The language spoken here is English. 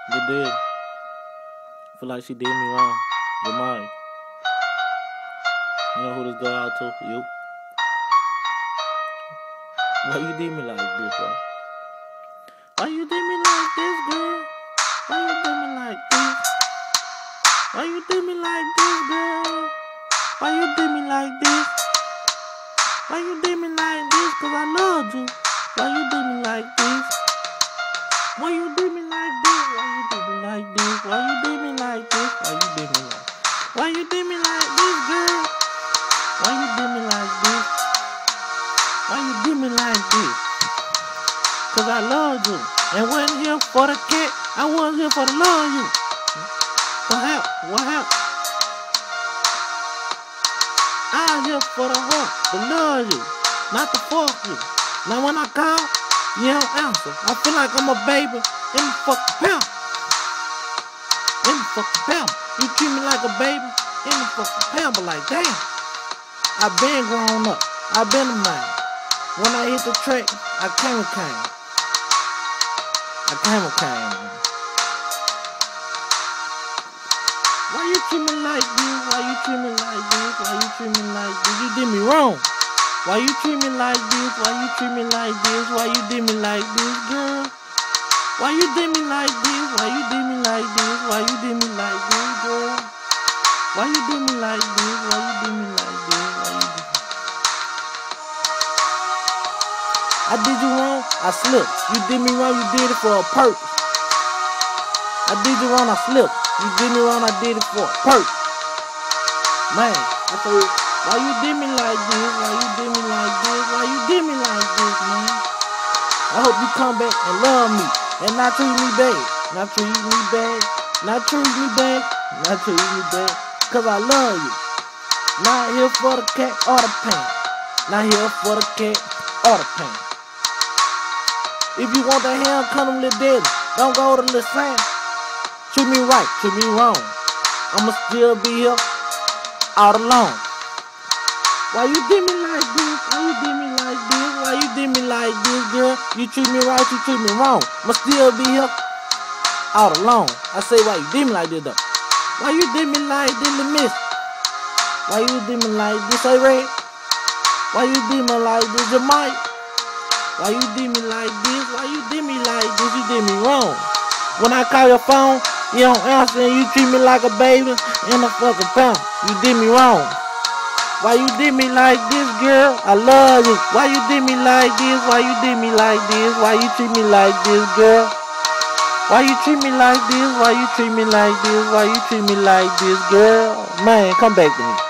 They did. Feel like she did me wrong. You're mine. You know who this go out to? You. Why you did me like this, bro? Why you did me like this, girl? Why you did me like this? Why you did me like this, girl? Why you did me like this? Why you did me like this? Cause I loved you. Why you did me like this? Why you did me like this? Why you did me like this? Why you did me like this? Why you did me like? Why you did me like this, girl? Why you did me like this? Why you did me like this? Cause I loved you. And wasn't here for the cat. I was here for the love you. What happened? What happened? I'm here for the heart, to love you, not to fuck you. Now when I call, you don't answer. I feel like I'm a baby in the fucking pimp. In the fucking pimp. You treat me like a baby in the fucking pimp. Like, damn. I been grown up. I been a man. When I hit the track, I came. I came. Why you treat me like this? Why you treat me like this? Why you treat me like this? You did me wrong. Why you treat me like this? Why you treat me like this? Why you did me like this, girl? Why you did me like this? Why you did me like this? Why you did me like this, girl? Why you did me like this? Why you did me like this? Why you did? I did you wrong, I slipped. You did me wrong, you did it for a purpose. I did you wrong, I slipped. You did me wrong, I did it for a purpose. Man, I tell you, why you did me like this? Why you did me like this? Why you did me like this, man? I hope you come back and love me and not treat me bad. Not treat me bad. Not treat me bad. Not treat me bad. Cause I love you. Not here for the cat or the pain. Not here for the cat or the pain. If you want the hell, come to Little Daddy. Don't go to Little Sam. Treat me right, treat me wrong. I'ma still be here all alone. Why you did me like this? Why you did me like this? Why you did me like this, girl? You treat me right, you treat me wrong. I'ma still be here all alone. I say, why you did me like this, though? Why you did me like this, miss? Why you did me like this, hey, Ray? Why you did me like this, Jamaica? Why you did me like this? Why you did me like this? You did me wrong. When I call your phone, you don't answer and you treat me like a baby in a fucking pound. You did me wrong. Why you did me like this, girl? I love you. Why you did me like this? Why you did me like this? Why you treat me like this, girl? Why you treat me like this? Why you treat me like this? Why you treat me like this, girl? Man, come back to me.